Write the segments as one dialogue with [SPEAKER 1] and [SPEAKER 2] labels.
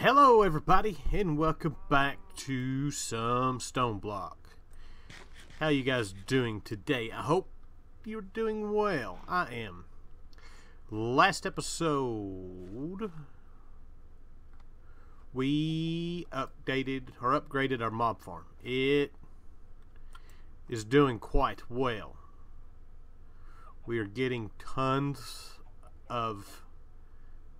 [SPEAKER 1] Hello everybody, and welcome back to some StoneBlock. How you guys doing today? I hope you're doing well. I am. Last episode, we upgraded our mob farm. It is doing quite well. We are getting tons of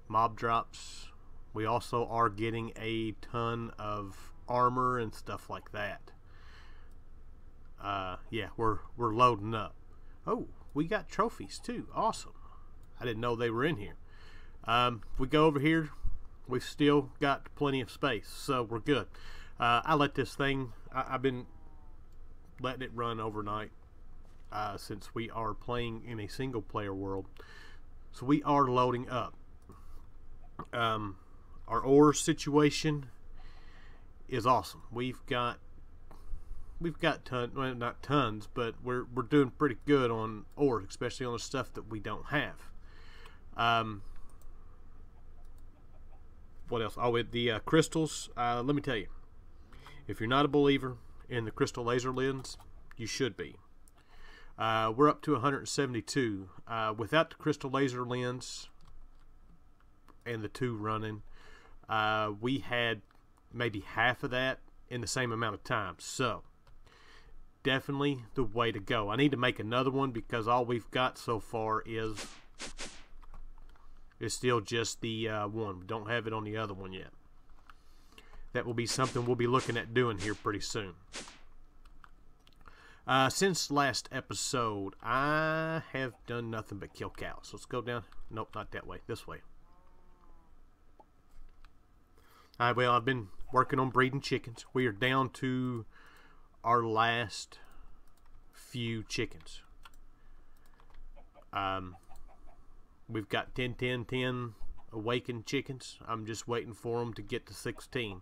[SPEAKER 1] mob drops. We also are getting a ton of armor and stuff like that. Yeah, we're loading up. Oh, we got trophies too. Awesome. I didn't know they were in here. If we go over here, we've still got plenty of space, so we're good. I let this thing, I've been letting it run overnight since we are playing in a single player world. So we are loading up. Our ore situation is awesome. We've got tons, well, not tons, but we're doing pretty good on ore, especially on the stuff that we don't have. What else? Oh, with the crystals. Let me tell you, if you're not a believer in the crystal laser lens, you should be. We're up to 172. Without the crystal laser lens and the two running, we had maybe half of that in the same amount of time. So definitely the way to go. I need to make another one because all we've got so far is still just the one. We don't have it on the other one yet. That will be something we'll be looking at doing here pretty soon. Since last episode, I have done nothing but kill cows. Let's go down. Nope, not that way. This way. Well, I've been working on breeding chickens. We are down to our last few chickens. We've got 10, 10, 10 awakened chickens. I'm just waiting for them to get to 16.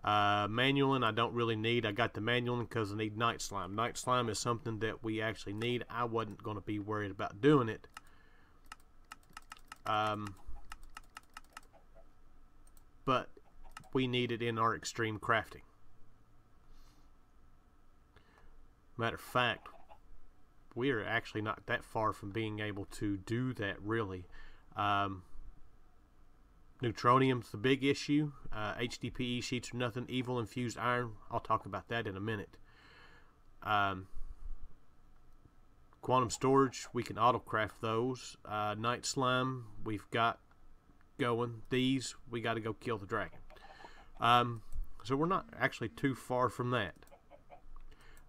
[SPEAKER 1] Manualing I don't really need. I got the manualing because I need night slime. Night slime is something that we actually need. I wasn't going to be worried about doing it. But we need it in our extreme crafting. Matter of fact, we are actually not that far from being able to do that, really. Neutronium's the big issue. HDPE sheets are nothing. Evil infused iron, I'll talk about that in a minute. Quantum storage, we can auto craft those. Night slime, we've got going. These, we got to go kill the dragon. So we're not actually too far from that.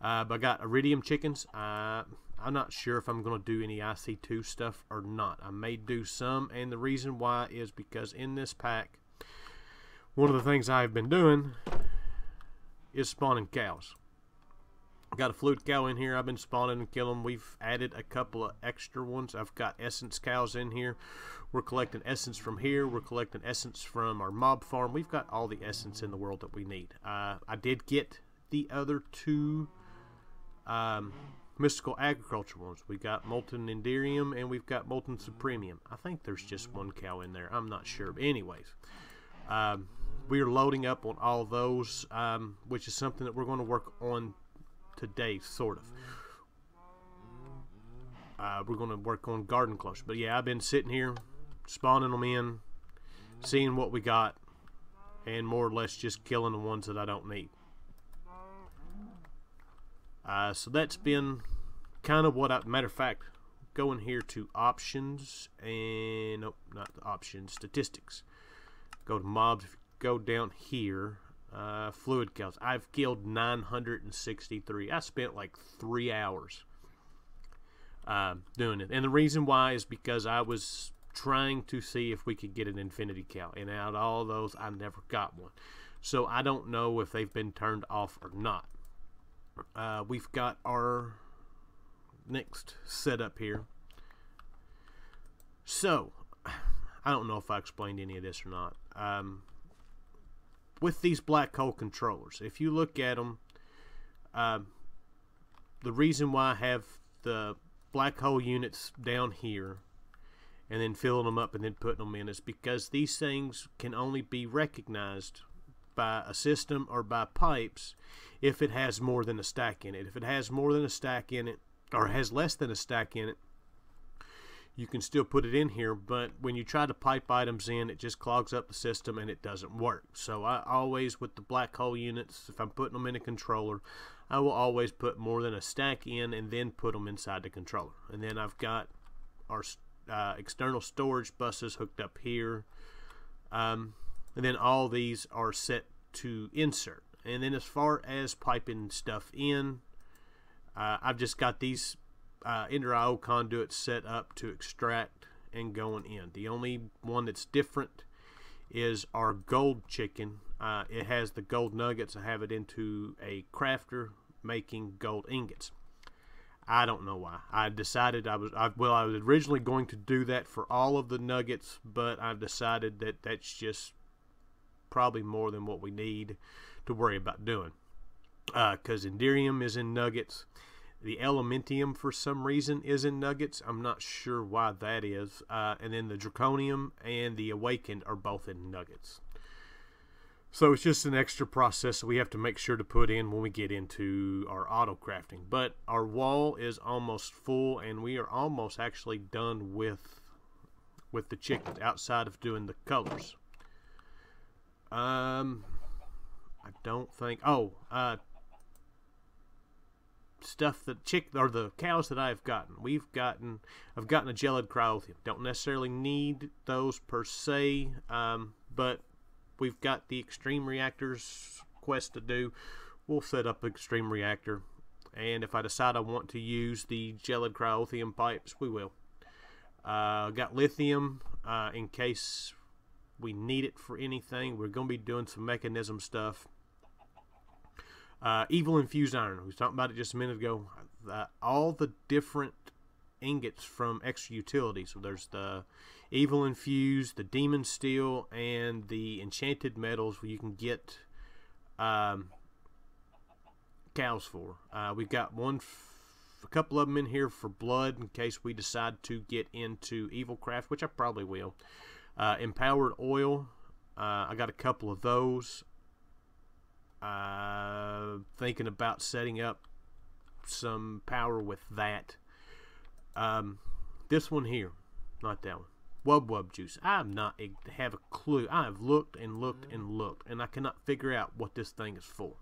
[SPEAKER 1] But I got iridium chickens. I'm not sure if I'm going to do any IC2 stuff or not. I may do some, and the reason why is because in this pack, one of the things I've been doing is spawning cows. Got a fluid cow in here. I've been spawning and killing them. We've added a couple of extra ones. I've got essence cows in here. We're collecting essence from here. We're collecting essence from our mob farm. We've got all the essence in the world that we need. I did get the other two mystical agriculture ones. We got molten enderium and we've got molten supremium. I think there's just one cow in there. I'm not sure. But anyways, we're loading up on all those, which is something that we're going to work on today, sort of. We're going to work on garden cloche. But yeah, I've been sitting here spawning them in, seeing what we got, and more or less just killing the ones that I don't need. So that's been kind of what I, matter of fact, going here to options, and nope, not the options, statistics. Go to mobs, go down here, fluid cows. I've killed 963. I spent like 3 hours doing it, and the reason why is because I was trying to see if we could get an infinity cow, and out of all those I never got one. So I don't know if they've been turned off or not. We've got our next setup here. So I don't know if I explained any of this or not. With these black hole controllers, if you look at them, the reason why I have the black hole units down here and then filling them up and then putting them in. It's because these things can only be recognized by a system or by pipes if it has more than a stack in it. If it has more than a stack in it, or has less than a stack in it, you can still put it in here, but when you try to pipe items in, it just clogs up the system and it doesn't work. So I always, with the black hole units, if I'm putting them in a controller, I will always put more than a stack in and then put them inside the controller. And then I've got our external storage buses hooked up here, and then all these are set to insert. And then as far as piping stuff in, I've just got these Ender-IO conduits set up to extract and going in. The only one that's different is our gold chicken. It has the gold nuggets. I have it into a crafter making gold ingots. I don't know why. I decided I was originally going to do that for all of the nuggets, but I've decided that that's just probably more than what we need to worry about doing. Because Enderium is in nuggets. The Elementium, for some reason, is in nuggets. I'm not sure why that is. And then the Draconium and the Awakened are both in nuggets. So it's just an extra process that we have to make sure to put in when we get into our auto crafting. But our wall is almost full, and we are almost actually done with the chickens outside of doing the colors. I don't think. Stuff that the cows that I've gotten. I've gotten a gelid cryotheum. Don't necessarily need those per se, but we've got the extreme reactors quest to do. We'll set up an extreme reactor, and if I decide I want to use the gelid cryotheum pipes, we will. Got lithium in case we need it for anything. We're going to be doing some mechanism stuff. Evil infused iron. We was talking about it just a minute ago. All the different ingots from extra utilities. So there's the evil infused, the demon steel, and the enchanted metals where you can get cows for. We've got a couple of them in here for blood in case we decide to get into evil craft, which I probably will. Empowered oil. I got a couple of those. Thinking about setting up some power with that. This one here, not that one. Wub juice. I have a clue. I have looked and looked and looked, and I cannot figure out what this thing is for.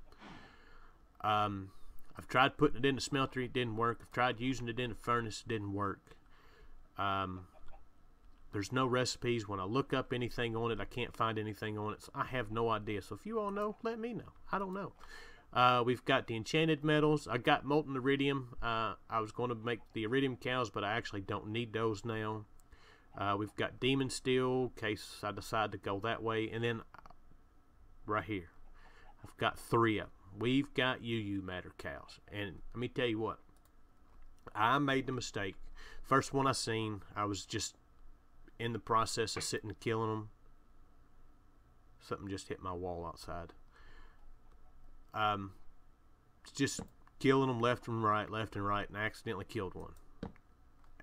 [SPEAKER 1] I've tried putting it in the smelter, it didn't work. I've tried using it in the furnace, it didn't work. There's no recipes. When I look up anything on it, I can't find anything on it. So I have no idea. So if you all know, let me know. I don't know. We've got the enchanted metals. I got molten iridium. I was going to make the iridium cows, but I actually don't need those now. We've got demon steel in case I decide to go that way. And then right here, I've got 3 of them. We've got UU matter cows. And let me tell you what. I made the mistake. First one I seen, I was just in the process of sitting and killing them. Something just hit my wall outside. Just killing them left and right, and I accidentally killed one.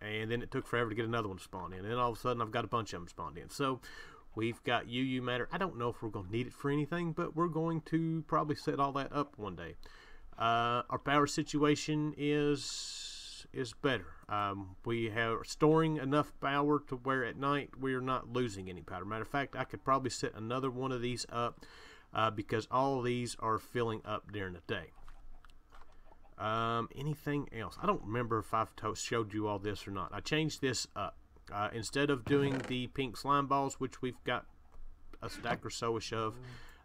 [SPEAKER 1] And then it took forever to get another one to spawn in. And then all of a sudden I've got a bunch of them spawned in. So we've got UU matter. I don't know if we're going to need it for anything, but we're going to probably set all that up one day. Our power situation is better. We are storing enough power to where at night we are not losing any power. Matter of fact, I could probably set another one of these up because all of these are filling up during the day. Anything else? I don't remember if I've showed you all this or not. I changed this up. Instead of doing the pink slime balls, which we've got a stack or so-ish of,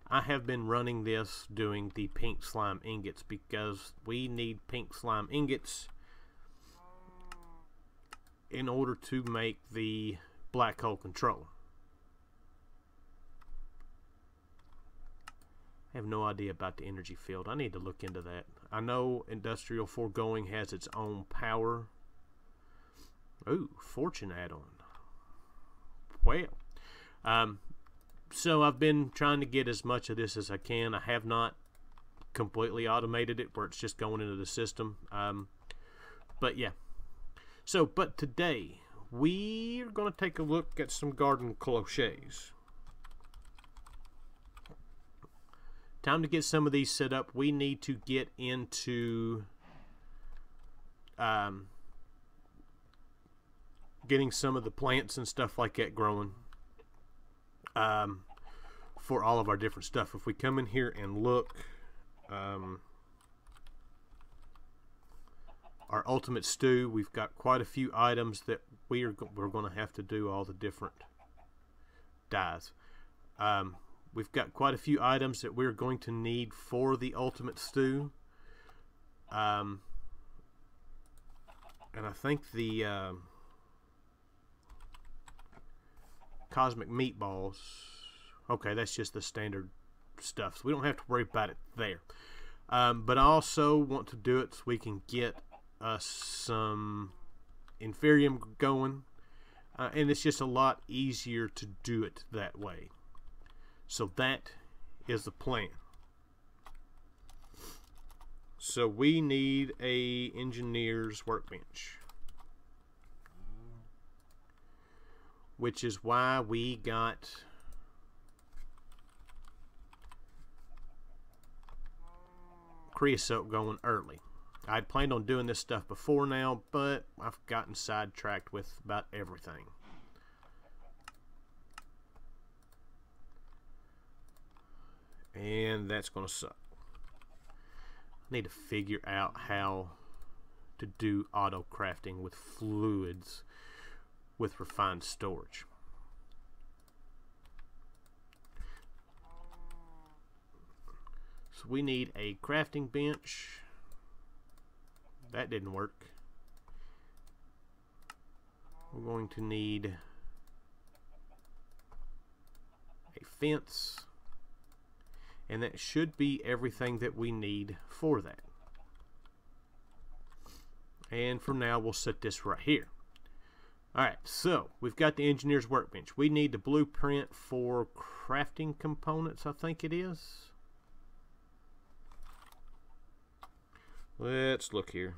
[SPEAKER 1] I have been running this doing the pink slime ingots because we need pink slime ingots in order to make the black hole controller. I have no idea about the energy field. I need to look into that. I know Industrial Foregoing has its own power. Ooh, fortune add-on. Well, so I've been trying to get as much of this as I can. I have not completely automated it where it's just going into the system. But yeah. So, but today we're going to take a look at some garden cloches. Time to get some of these set up. We need to get into getting some of the plants and stuff like that growing for all of our different stuff. If we come in here and look, our ultimate stew, we've got quite a few items that we're going to have to do all the different dyes. We've got quite a few items that we're going to need for the ultimate stew. And I think the cosmic meatballs, okay, that's just the standard stuff, so we don't have to worry about it there. But I also want to do it so we can get us some inferium going, and it's just a lot easier to do it that way. So that is the plan. So we need a engineer's workbench, which is why we got creosote going early. I'd planned on doing this stuff before now, but I've gotten sidetracked with about everything. And that's going to suck. I need to figure out how to do auto crafting with fluids with refined storage. So we need a crafting bench. That didn't work. We're going to need a fence. And that should be everything that we need for that. And from now we'll set this right here. Alright, so we've got the engineer's workbench. We need the blueprint for crafting components, I think it is. Let's look here.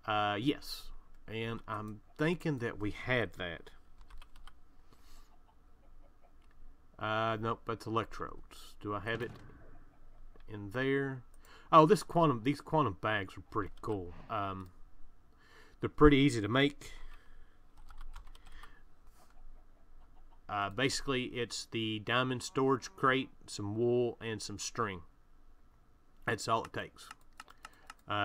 [SPEAKER 1] Yes. And I'm thinking that we had that. Nope, that's electrodes. Do I have it in there? Oh, these quantum bags are pretty cool. They're pretty easy to make. Basically, it's the diamond storage crate, some wool, and some string. That's all it takes.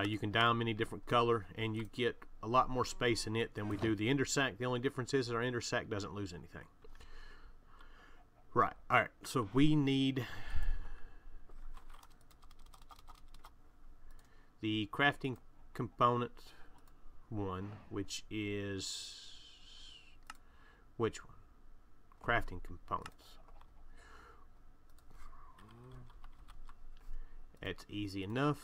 [SPEAKER 1] You can dye them any different color, and you get a lot more space in it than we do the ender sac. The only difference is that our ender sac doesn't lose anything. Right, alright, so we need the crafting component one, which is, which one? Crafting components. That's easy enough.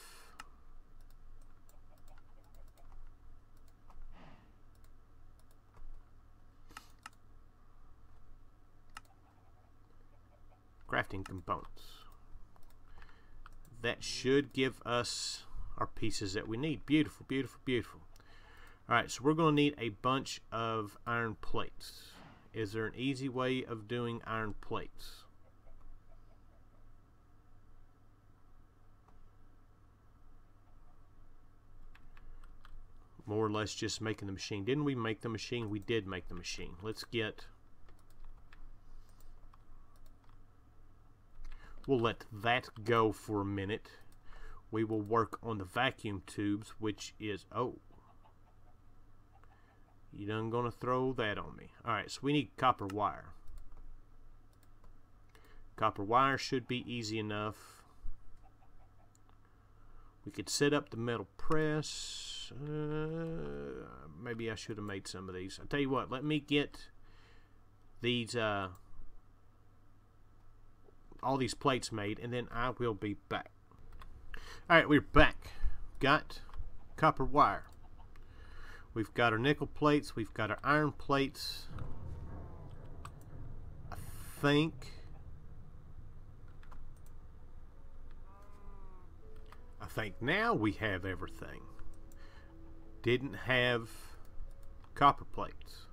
[SPEAKER 1] Crafting components. That should give us our pieces that we need. Beautiful, beautiful, beautiful. Alright, so we're going to need a bunch of iron plates. Is there an easy way of doing iron plates? More or less just making the machine. Didn't we make the machine? We did make the machine. Let's get... We'll let that go for a minute. We will work on the vacuum tubes, which is... Oh. You done gonna throw that on me. Alright, so we need copper wire. Copper wire should be easy enough. We could set up the metal press. Maybe I should have made some of these. I'll tell you what, let me get these... all these plates made, and then I will be back. Alright, we're back. Got copper wire. We've got our nickel plates. We've got our iron plates. I think now we have everything. didn't have copper plates.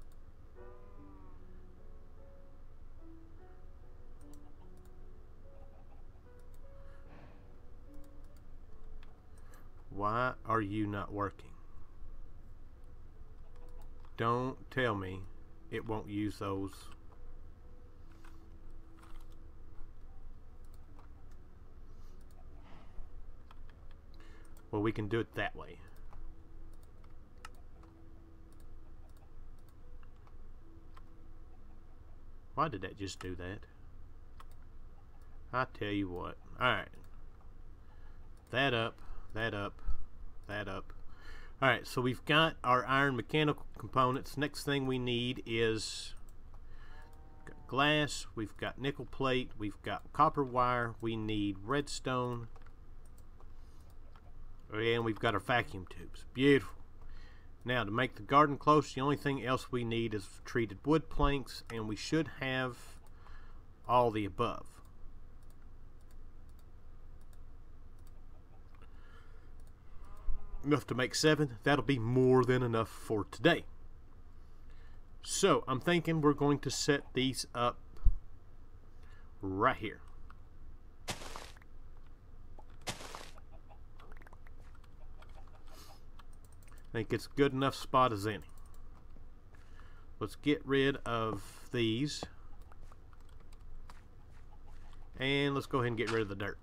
[SPEAKER 1] Why are you not working? Don't tell me it won't use those. Well, we can do it that way. Why did that just do that? I tell you what. Alright. That up, that up, that up. Alright, so we've got our iron mechanical components. Next thing we need is glass, we've got nickel plate, we've got copper wire, we need redstone, and we've got our vacuum tubes. Beautiful. Now to make the garden close, the only thing else we need is treated wood planks, and we should have all the above. Enough to make 7. That'll be more than enough for today. So I'm thinking we're going to set these up right here. I think it's a good enough spot as any. Let's get rid of these, and let's go ahead and get rid of the dirt.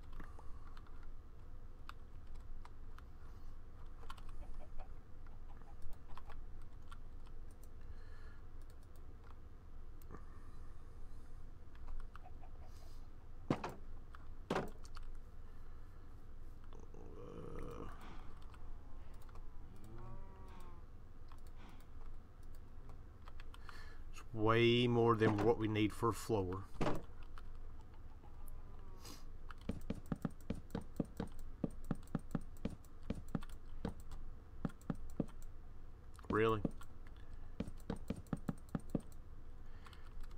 [SPEAKER 1] Way more than what we need for a floor. Really?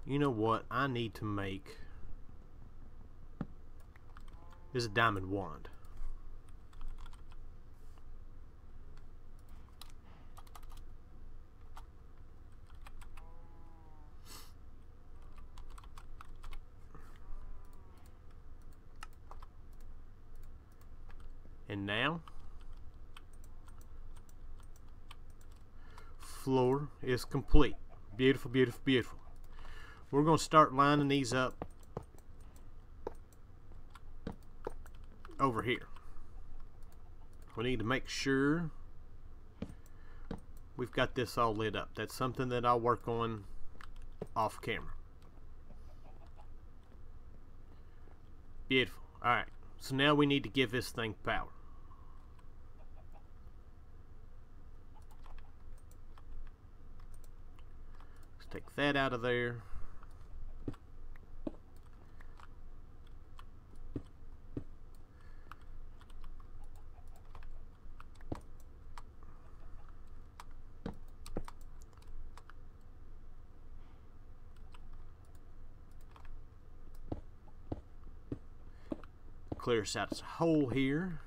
[SPEAKER 1] You know what I need to make is a diamond wand. And now, floor is complete. Beautiful, beautiful, beautiful. We're going to start lining these up over here. We need to make sure we've got this all lit up. That's something that I'll work on off camera. Beautiful. Alright, so now we need to give this thing power. Let's take that out of there. Clear us out as a hole here.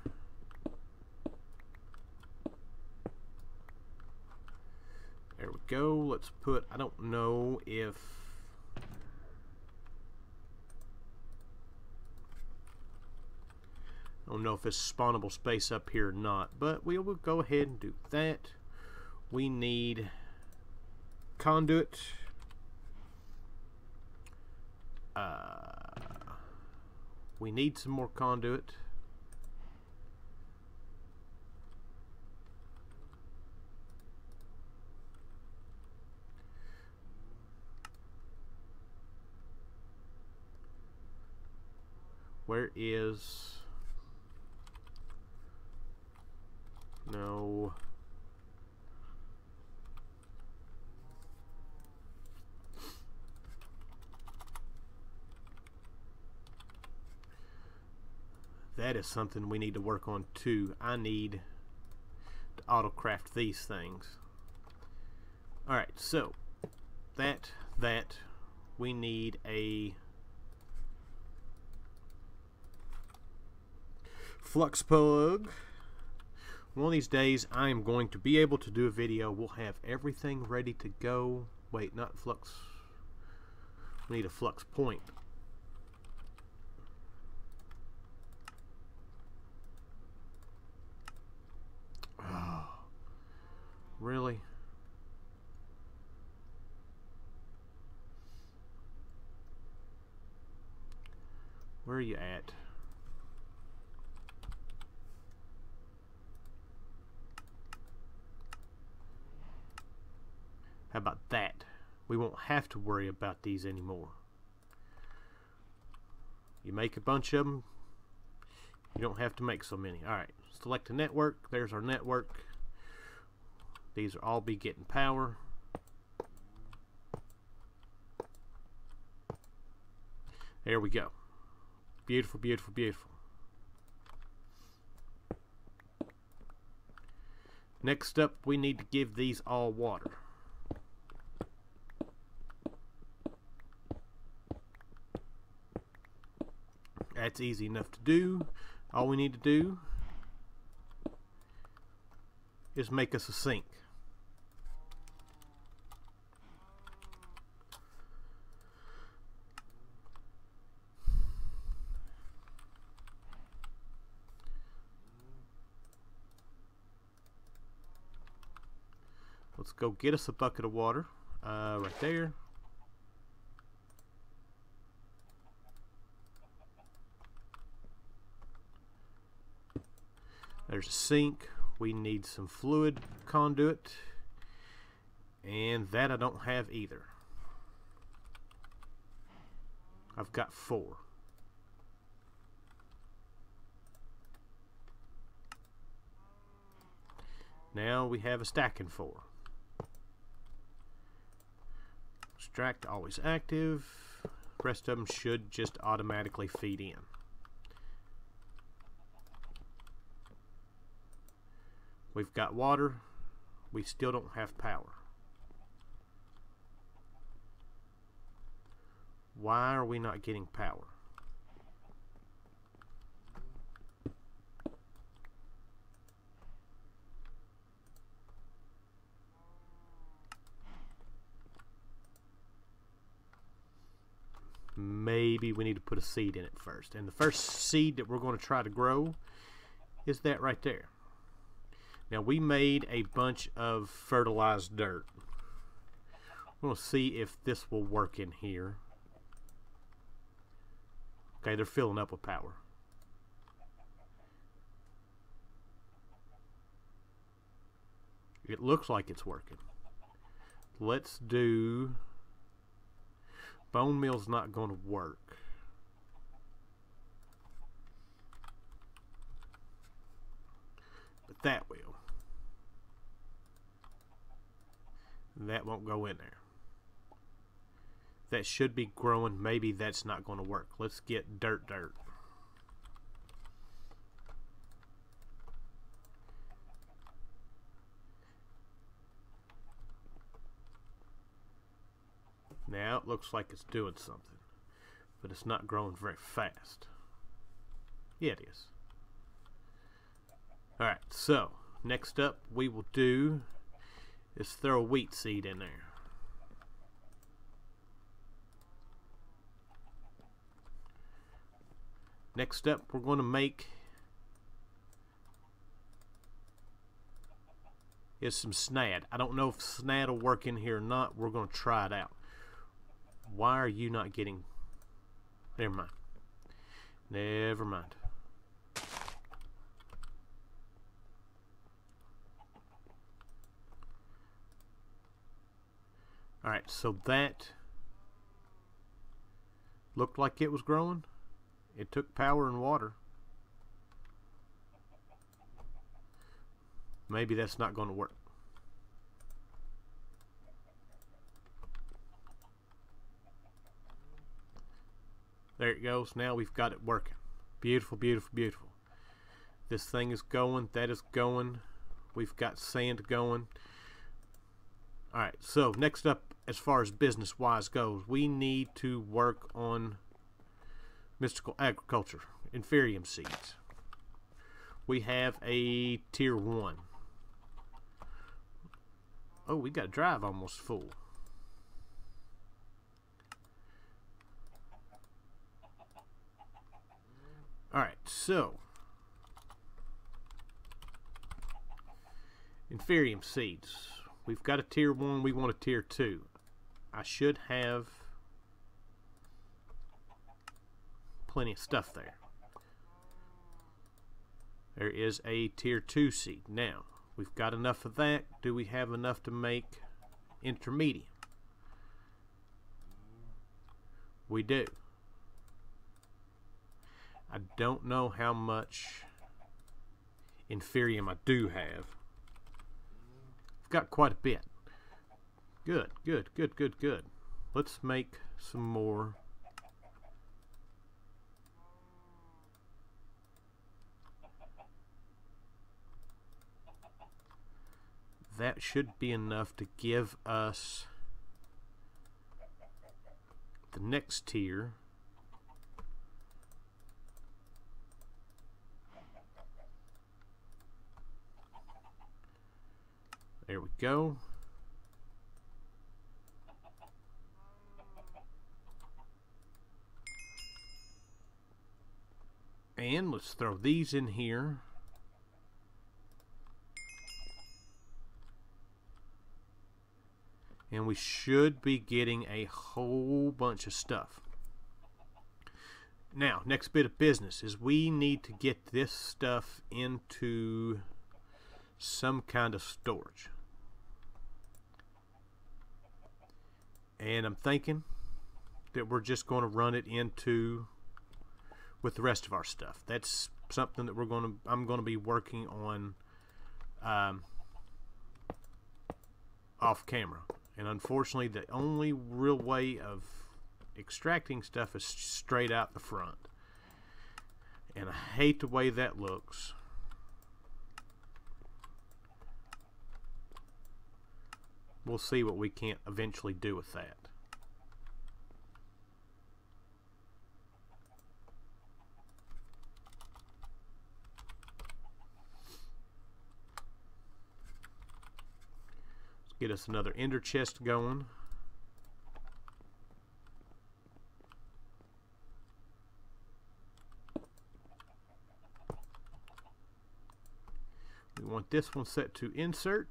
[SPEAKER 1] There we go. Let's put, I don't know if it's spawnable space up here or not, but we will go ahead and do that. We need conduit. We need some more conduit. Where is... No... That is something we need to work on too. I need to auto-craft these things. Alright, so that we need a flux plug. One of these days I am going to be able to do a video. We'll have everything ready to go. Wait, not flux. We need a flux point. Oh, really? Where are you at? How about that? We won't have to worry about these anymore. You make a bunch of them, you don't have to make so many. Alright, select a network. There's our network. These will all be getting power. There we go. Beautiful, beautiful, beautiful. Next up, we need to give these all water. That's easy enough to do. All we need to do is make us a sink. Let's go get us a bucket of water right there. There's a sink. We need some fluid conduit, and that I don't have either. I've got 4. Now we have a stacking 4. Extract always active. Rest of them should just automatically feed in. We've got water. We still don't have power. Why are we not getting power? Maybe we need to put a seed in it first. And the first seed that we're going to try to grow is that right there. Now we made a bunch of fertilized dirt. We're going to see if this will work in here. Okay, they're filling up with power. It looks like it's working. Let's do... Bone meal's not going to work. But that will. That won't go in there. That should be growing. Maybe that's not going to work. Let's get dirt. Now it looks like it's doing something, but it's not growing very fast. Yeah, it is. Alright, so next up we will do is throw a wheat seed in there. Next up we're going to make is some snad. I don't know if snad will work in here or not. We're going to try it out. Why are you not getting... Never mind. Never mind. Alright, so that looked like it was growing. It took power and water. Maybe that's not going to work. There it goes. Now we've got it working. Beautiful, beautiful, beautiful. This thing is going. That is going. We've got sand going. Alright, so next up, as far as business-wise goes, we need to work on mystical agriculture, inferium seeds. we have a tier 1. Oh, we got drive almost full. Alright, so Inferium seeds. We've got a tier 1, we want a tier 2. I should have plenty of stuff there. There is a tier 2 seed. Now, we've got enough of that. Do we have enough to make intermediate? We do. I don't know how much Inferium I do have. I've got quite a bit. Good, good, good, good, good. Let's make some more. That should be enough to give us the next tier. There we go. And let's throw these in here. And we should be getting a whole bunch of stuff. Now, next bit of business is we need to get this stuff into some kind of storage. And I'm thinking that we're just going to run it into with the rest of our stuff. That's something that I'm going to be working on off camera. And unfortunately, the only real way of extracting stuff is straight out the front. And I hate the way that looks. We'll see what we can eventually do with that. Let's get us another ender chest going. We want this one set to insert.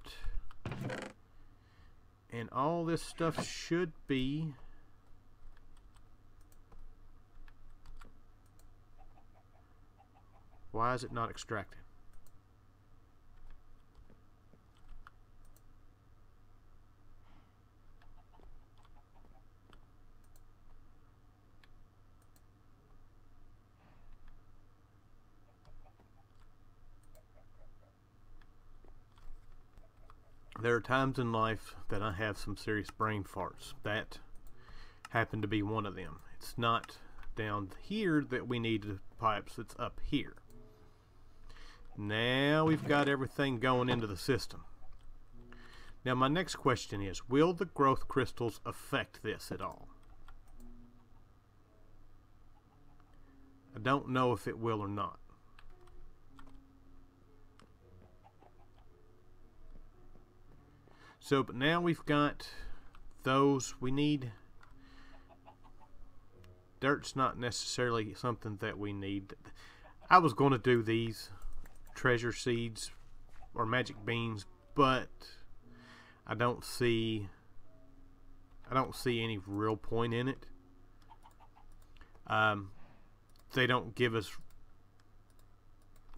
[SPEAKER 1] And all this stuff should be why is it not extracting? There are times in life that I have some serious brain farts. That happened to be one of them. It's not down here that we need the pipes, it's up here. Now we've got everything going into the system. Now my next question is, will the growth crystals affect this at all? I don't know if it will or not. So, but now we've got those. We need dirt's not necessarily something that we need. I was going to do these treasure seeds or magic beans, but I don't see any real point in it. They don't give us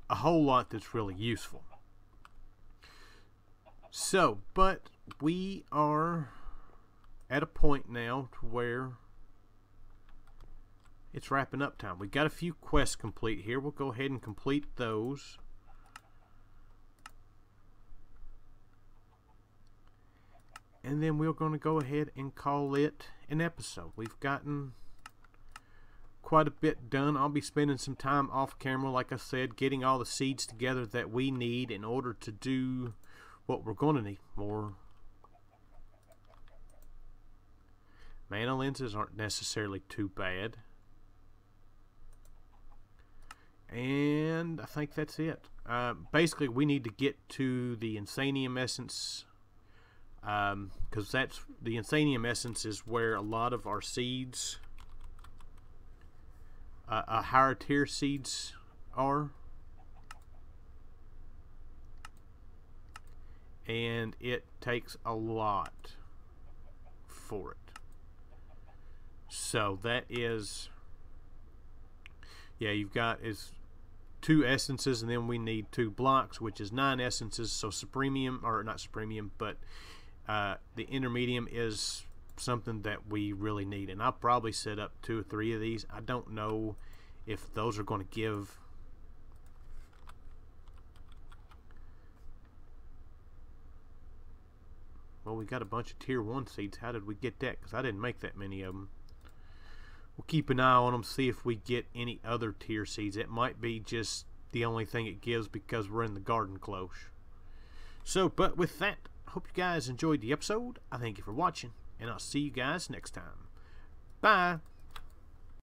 [SPEAKER 1] a whole lot that's really useful. So, but we are at a point now to where it's wrapping up time. We've got a few quests complete here. We'll go ahead and complete those. And then we're going to go ahead and call it an episode. We've gotten quite a bit done. I'll be spending some time off camera, like I said, getting all the seeds together that we need in order to do what we're going to need. More mana lenses aren't necessarily too bad. And I think that's it. Basically, we need to get to the Insanium Essence, because that's the Insanium Essence is where a lot of our seeds, higher tier seeds, are. And it takes a lot for it. So that is, yeah, you've got is 2 essences, and then we need 2 blocks, which is 9 essences. So supremium, or not supremium, but the intermedium is something that we really need, and I'll probably set up 2 or 3 of these. I don't know if those are going to give well, we got a bunch of tier 1 seeds. How did we get that? Because I didn't make that many of them. We'll keep an eye on them, see if we get any other tier seeds. It might be just the only thing it gives because we're in the garden cloche. So, but with that, I hope you guys enjoyed the episode. I thank you for watching, and I'll see you guys next time. Bye.